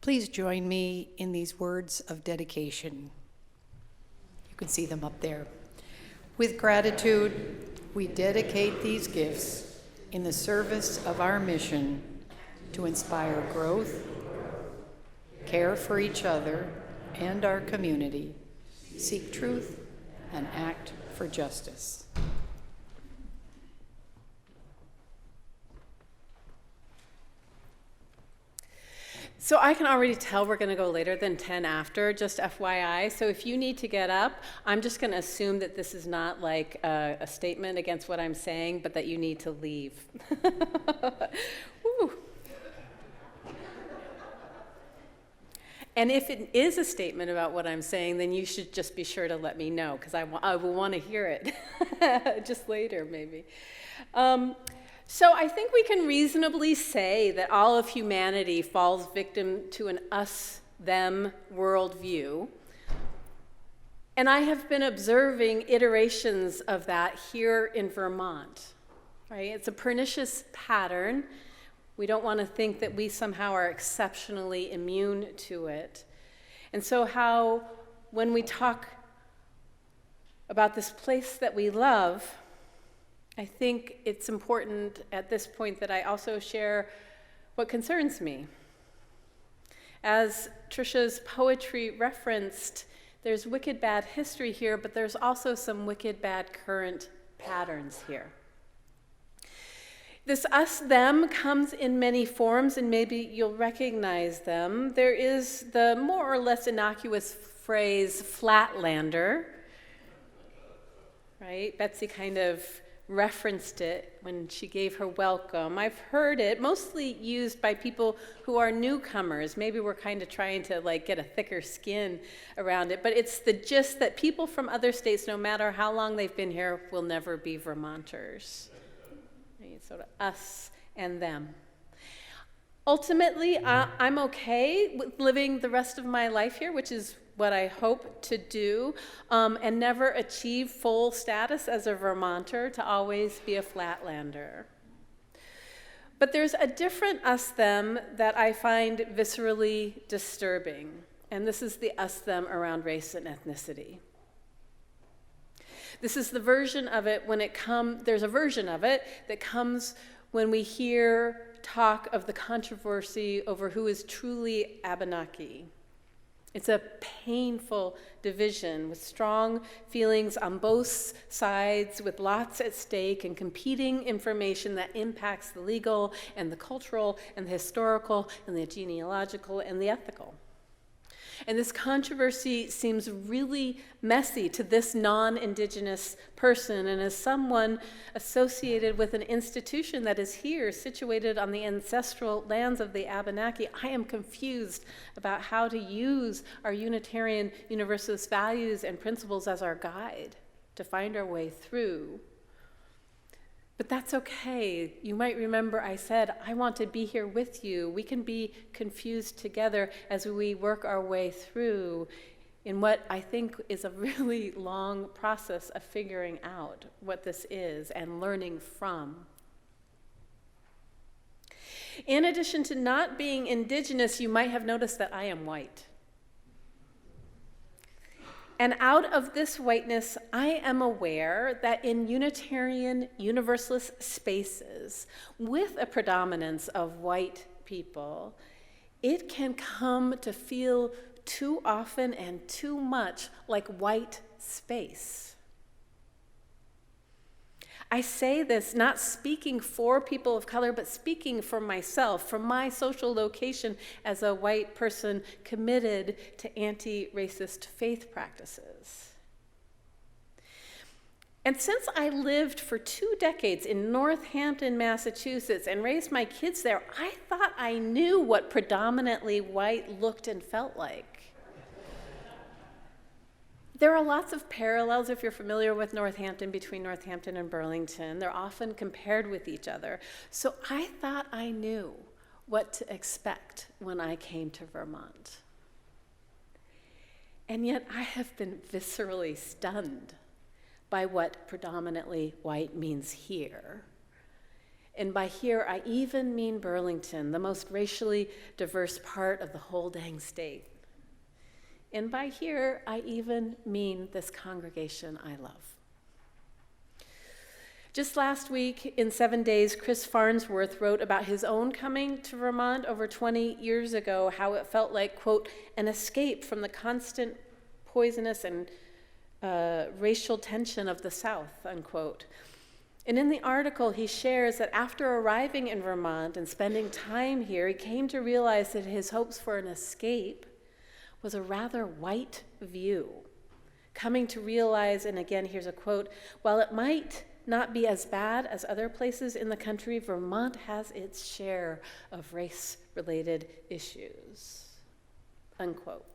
Please join me in these words of dedication. You can see them up there. With gratitude, we dedicate these gifts in the service of our mission to inspire growth, care for each other and our community, seek truth, and act for justice. So I can already tell we're going to go later than 10 after, just FYI. So if you need to get up, I'm just going to assume that this is not like a statement against what I'm saying, but that you need to leave. Woo. And if it is a statement about what I'm saying, then you should just be sure to let me know, because I will want to hear it just later, maybe. So I think we can reasonably say that all of humanity falls victim to an us-them worldview. And I have been observing iterations of that here in Vermont, right? It's a pernicious pattern. We don't want to think that we somehow are exceptionally immune to it. And so how, when we talk about this place that we love, I think it's important at this point that I also share what concerns me. As Trisha's poetry referenced, there's wicked bad history here, but there's also some wicked bad current patterns here. This us-them comes in many forms, and maybe you'll recognize them. There is the more or less innocuous phrase, flatlander, right? Betsy kind of referenced it when she gave her welcome. I've heard it mostly used by people who are newcomers. Maybe we're kind of trying to like get a thicker skin around it, but it's the gist that people from other states, no matter how long they've been here, will never be Vermonters. Right? Sort of us and them. Ultimately, I'm okay with living the rest of my life here, which is what I hope to do, and never achieve full status as a Vermonter, to always be a flatlander. But there's a different us-them that I find viscerally disturbing, and this is the us-them around race and ethnicity. This is the version of it there's a version of it that comes when we hear talk of the controversy over who is truly Abenaki. It's a painful division with strong feelings on both sides, with lots at stake and competing information that impacts the legal and the cultural and the historical and the genealogical and the ethical. And this controversy seems really messy to this non-Indigenous person, and as someone associated with an institution that is here, situated on the ancestral lands of the Abenaki, I am confused about how to use our Unitarian Universalist values and principles as our guide to find our way through. But that's okay. You might remember I said, I want to be here with you. We can be confused together as we work our way through in what I think is a really long process of figuring out what this is and learning from. In addition to not being Indigenous, you might have noticed that I am white. And out of this whiteness, I am aware that in Unitarian Universalist spaces, with a predominance of white people, it can come to feel too often and too much like white space. I say this not speaking for people of color, but speaking for myself, from my social location as a white person committed to anti-racist faith practices. And since I lived for 2 decades in Northampton, Massachusetts, and raised my kids there, I thought I knew what predominantly white looked and felt like. There are lots of parallels, if you're familiar with Northampton, between Northampton and Burlington. They're often compared with each other. So I thought I knew what to expect when I came to Vermont. And yet I have been viscerally stunned by what predominantly white means here. And by here, I even mean Burlington, the most racially diverse part of the whole dang state. And by here, I even mean this congregation I love. Just last week, in 7 days, Chris Farnsworth wrote about his own coming to Vermont over 20 years ago, how it felt like, quote, an escape from the constant poisonous and racial tension of the South, unquote. And in the article, he shares that after arriving in Vermont and spending time here, he came to realize that his hopes for an escape was a rather white view. Coming to realize, and again, here's a quote, while it might not be as bad as other places in the country, Vermont has its share of race-related issues, unquote.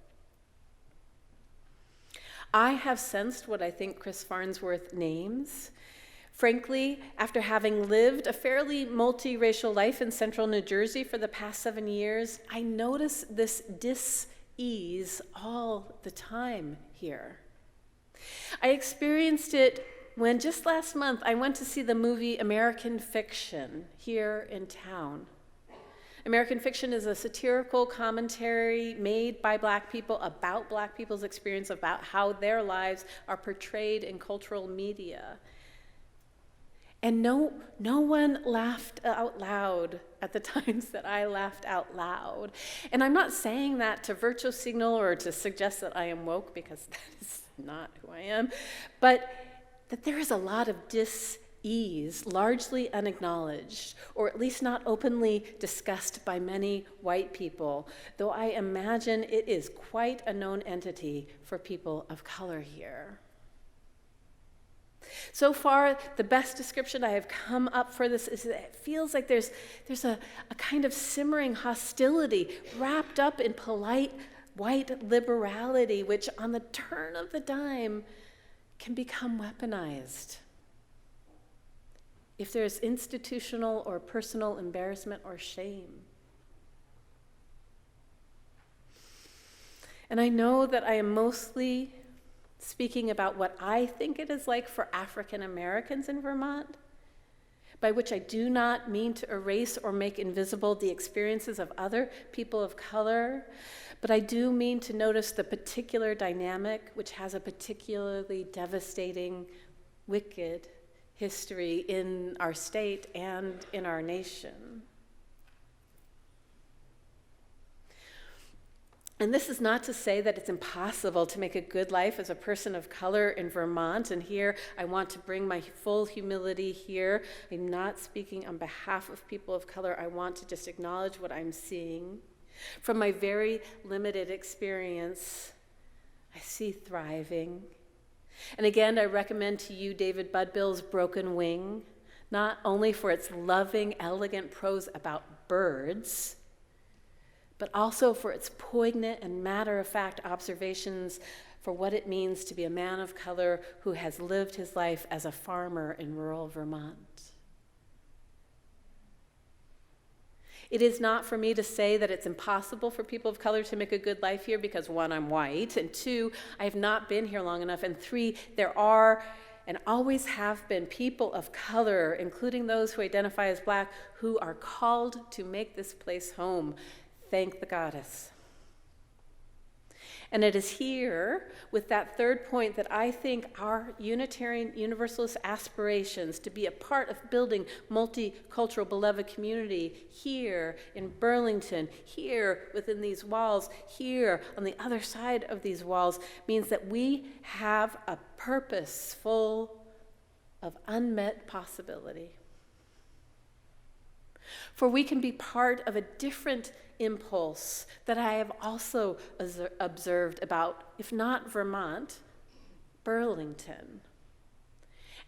I have sensed what I think Chris Farnsworth names. Frankly, after having lived a fairly multiracial life in central New Jersey for the past 7 years, I notice this dis-ease all the time here. I experienced it when just last month I went to see the movie American Fiction here in town. American Fiction is a satirical commentary made by Black people about Black people's experience, about how their lives are portrayed in cultural media. And no one laughed out loud at the times that I laughed out loud. And I'm not saying that to virtue signal or to suggest that I am woke, because that is not who I am, but that there is a lot of dis-ease, largely unacknowledged, or at least not openly discussed by many white people, though I imagine it is quite a known entity for people of color here. So far, the best description I have come up for this is that it feels like there's a kind of simmering hostility wrapped up in polite white liberality, which on the turn of the dime can become weaponized. If there's institutional or personal embarrassment or shame. And I know that I am mostly speaking about what I think it is like for African Americans in Vermont, by which I do not mean to erase or make invisible the experiences of other people of color, but I do mean to notice the particular dynamic which has a particularly devastating, wicked history in our state and in our nation. And this is not to say that it's impossible to make a good life as a person of color in Vermont. And here, I want to bring my full humility here. I'm not speaking on behalf of people of color. I want to just acknowledge what I'm seeing. From my very limited experience, I see thriving. And again, I recommend to you David Budbill's Broken Wing, not only for its loving, elegant prose about birds, but also for its poignant and matter-of-fact observations for what it means to be a man of color who has lived his life as a farmer in rural Vermont. It is not for me to say that it's impossible for people of color to make a good life here because, one, I'm white, and two, I have not been here long enough, and three, there are and always have been people of color, including those who identify as Black, who are called to make this place home. Thank the goddess. And it is here, with that third point, that I think our Unitarian Universalist aspirations to be a part of building multicultural, beloved community here in Burlington, here within these walls, here on the other side of these walls, means that we have a purpose full of unmet possibility. For we can be part of a different impulse that I have also observed about, if not Vermont, Burlington.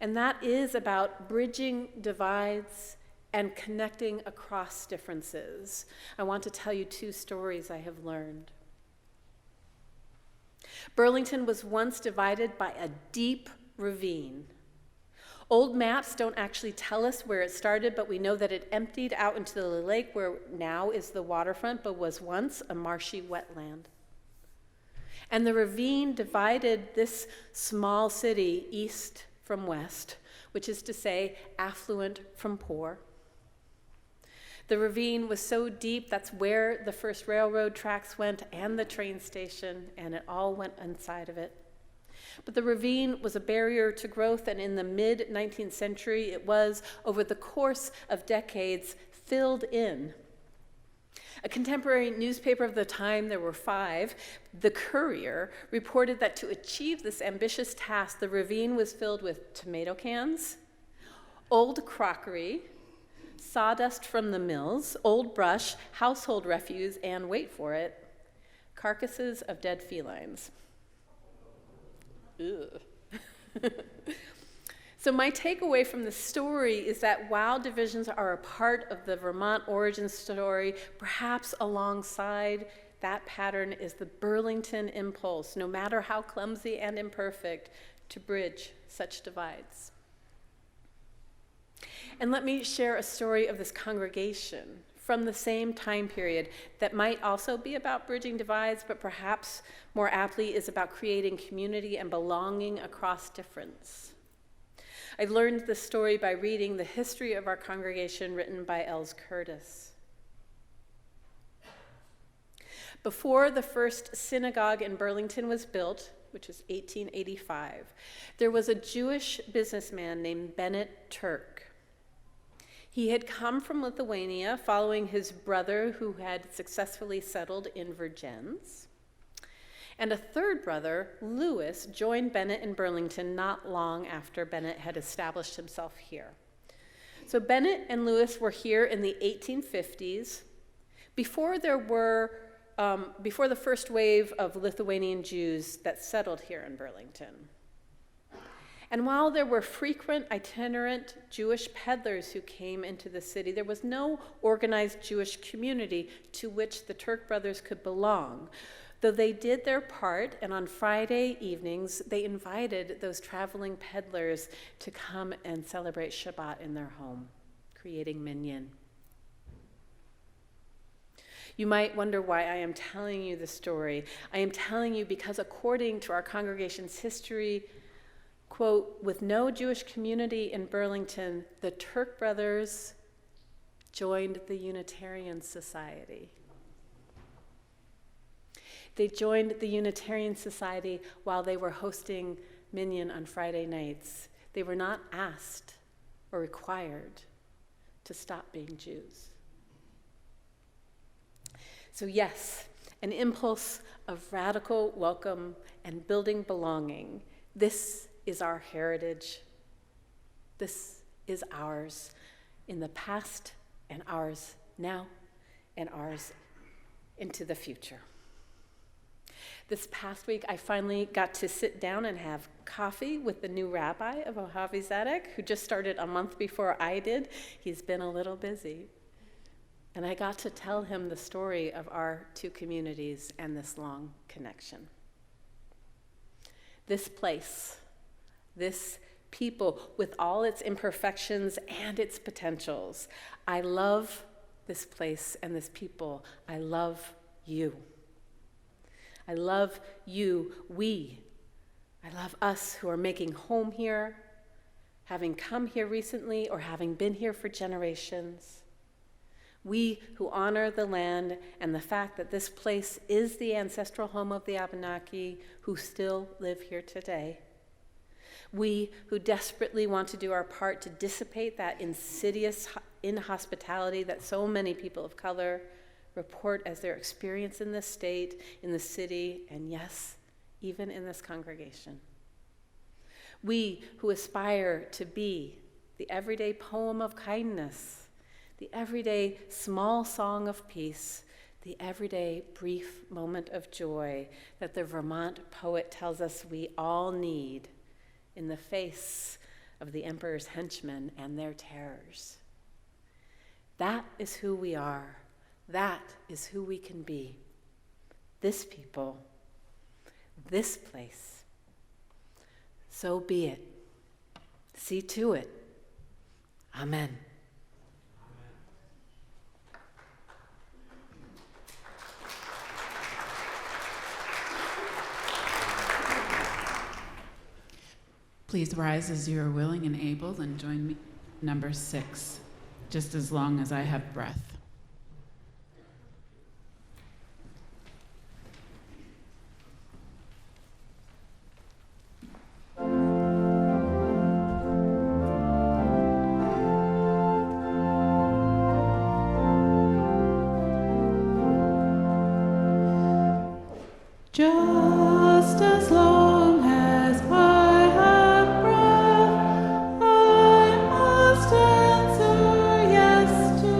And that is about bridging divides and connecting across differences. I want to tell you two stories I have learned. Burlington was once divided by a deep ravine. Old maps don't actually tell us where it started, but we know that it emptied out into the lake where now is the waterfront, but was once a marshy wetland. And the ravine divided this small city east from west, which is to say affluent from poor. The ravine was so deep, that's where the first railroad tracks went and the train station, and it all went inside of it. But the ravine was a barrier to growth, and in the mid-19th century, it was, over the course of decades, filled in. A contemporary newspaper of the time, there were 5, the Courier, reported that to achieve this ambitious task, the ravine was filled with tomato cans, old crockery, sawdust from the mills, old brush, household refuse, and, wait for it, carcasses of dead felines. Ugh. So my takeaway from the story is that while divisions are a part of the Vermont origin story, perhaps alongside that pattern is the Burlington impulse, no matter how clumsy and imperfect, to bridge such divides. And let me share a story of this congregation from the same time period that might also be about bridging divides, but perhaps more aptly is about creating community and belonging across difference. I learned this story by reading The History of Our Congregation, written by Els Curtis. Before the first synagogue in Burlington was built, which was 1885, there was a Jewish businessman named Bennett Turk. He had come from Lithuania following his brother who had successfully settled in Vergennes. And a third brother, Louis, joined Bennett in Burlington not long after Bennett had established himself here. So Bennett and Louis were here in the 1850s, before the first wave of Lithuanian Jews that settled here in Burlington. And while there were frequent itinerant Jewish peddlers who came into the city, there was no organized Jewish community to which the Turk brothers could belong. Though they did their part, and on Friday evenings, they invited those traveling peddlers to come and celebrate Shabbat in their home, creating minyan. You might wonder why I am telling you this story. I am telling you because according to our congregation's history, quote, with no Jewish community in Burlington, the Turk brothers joined the Unitarian Society. They joined the Unitarian Society while they were hosting minyan on Friday nights. They were not asked or required to stop being Jews. So yes, an impulse of radical welcome and building belonging. This is our heritage. This is ours in the past and ours now and ours into the future. This past week, I finally got to sit down and have coffee with the new rabbi of Ohavi Zedek, who just started a month before I did. He's been a little busy. And I got to tell him the story of our two communities and this long connection. This place, this people, with all its imperfections and its potentials. I love this place and this people. I love you. I love you, we. I love us who are making home here, having come here recently or having been here for generations. We who honor the land and the fact that this place is the ancestral home of the Abenaki who still live here today. We who desperately want to do our part to dissipate that insidious inhospitality that so many people of color report as their experience in this state, in the city, and yes, even in this congregation. We who aspire to be the everyday poem of kindness, the everyday small song of peace, the everyday brief moment of joy that the Vermont poet tells us we all need in the face of the emperor's henchmen and their terrors. That is who we are. That is who we can be. This people, this place. So be it. See to it. Amen. Please rise as you are willing and able and join me, number 6, just as long as I have breath. Just as long as I have breath, I must answer yes to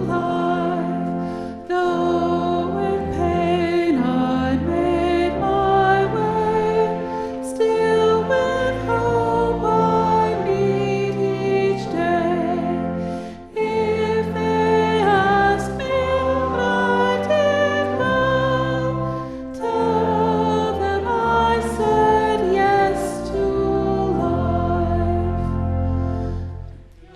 life. Though with pain I made my way, still with hope I meet each day. If they ask me what I did well, tell them I said yes to life.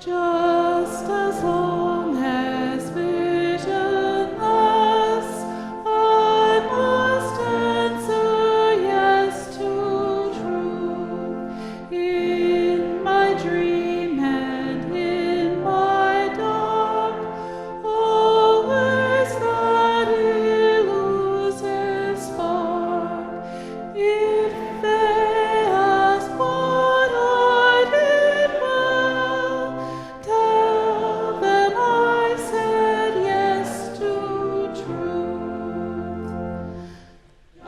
Just as long as vision lasts, I must answer yes to truth. In my dream and in my dark, always that elusive spark. If they ask what I did well, tell them I said yes to truth.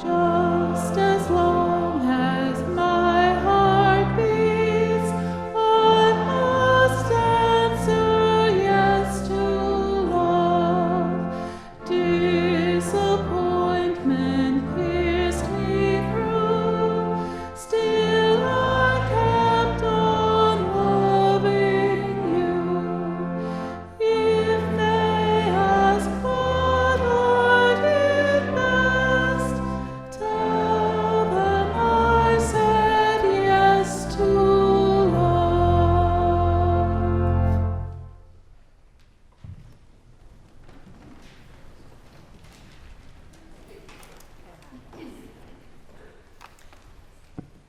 Just as long as my heart beats, I must answer yes to love. Disappointment pierced me through, still I kept on loving you. If they ask what I did best, tell them I said yes to love.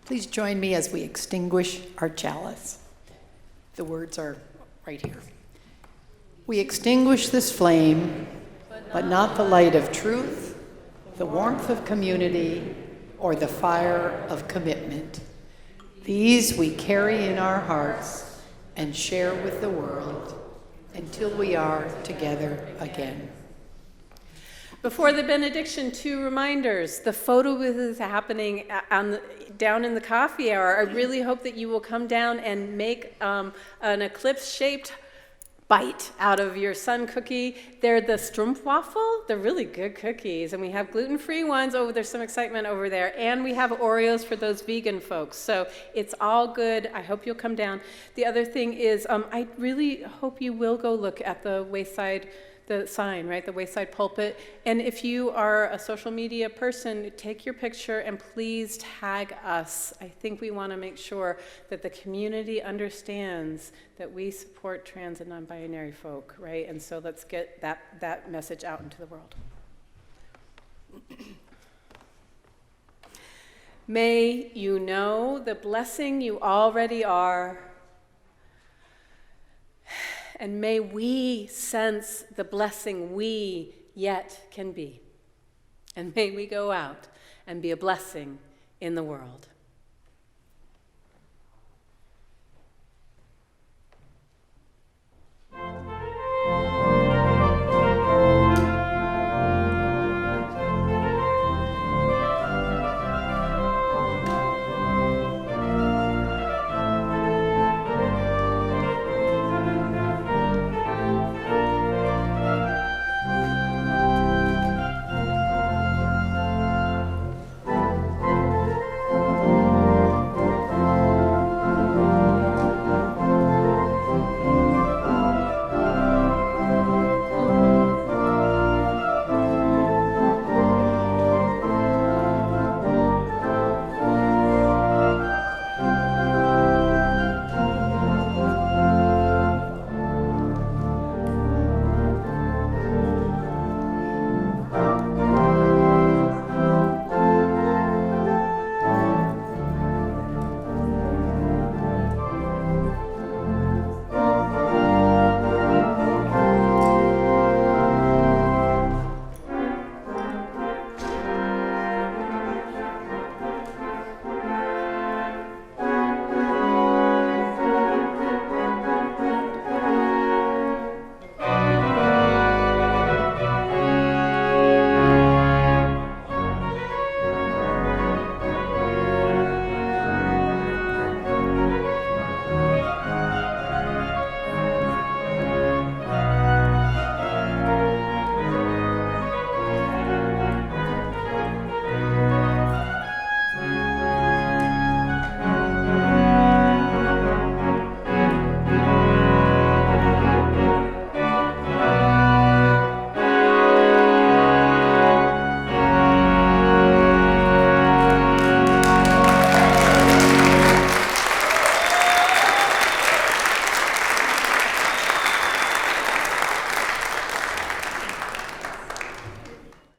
Please join me as we extinguish our chalice. The words are right here. We extinguish this flame, but not the light of truth, the warmth of community, or the fire of commitment. These we carry in our hearts and share with the world until we are together again. Before the benediction, 2 reminders. The photo booth is happening down in the coffee hour. I really hope that you will come down and make an eclipse-shaped bite out of your sun cookie. They're the Strumpfwaffel. They're really good cookies. And we have gluten-free ones. Oh, there's some excitement over there. And we have Oreos for those vegan folks. So it's all good. I hope you'll come down. The other thing is I really hope you will go look at the Wayside, the sign, right, the Wayside Pulpit. And if you are a social media person, take your picture and please tag us. I think we want to make sure that the community understands that we support trans and non-binary folk, right? And so let's get that message out into the world. May you know the blessing you already are, and may we sense the blessing we yet can be. And may we go out and be a blessing in the world.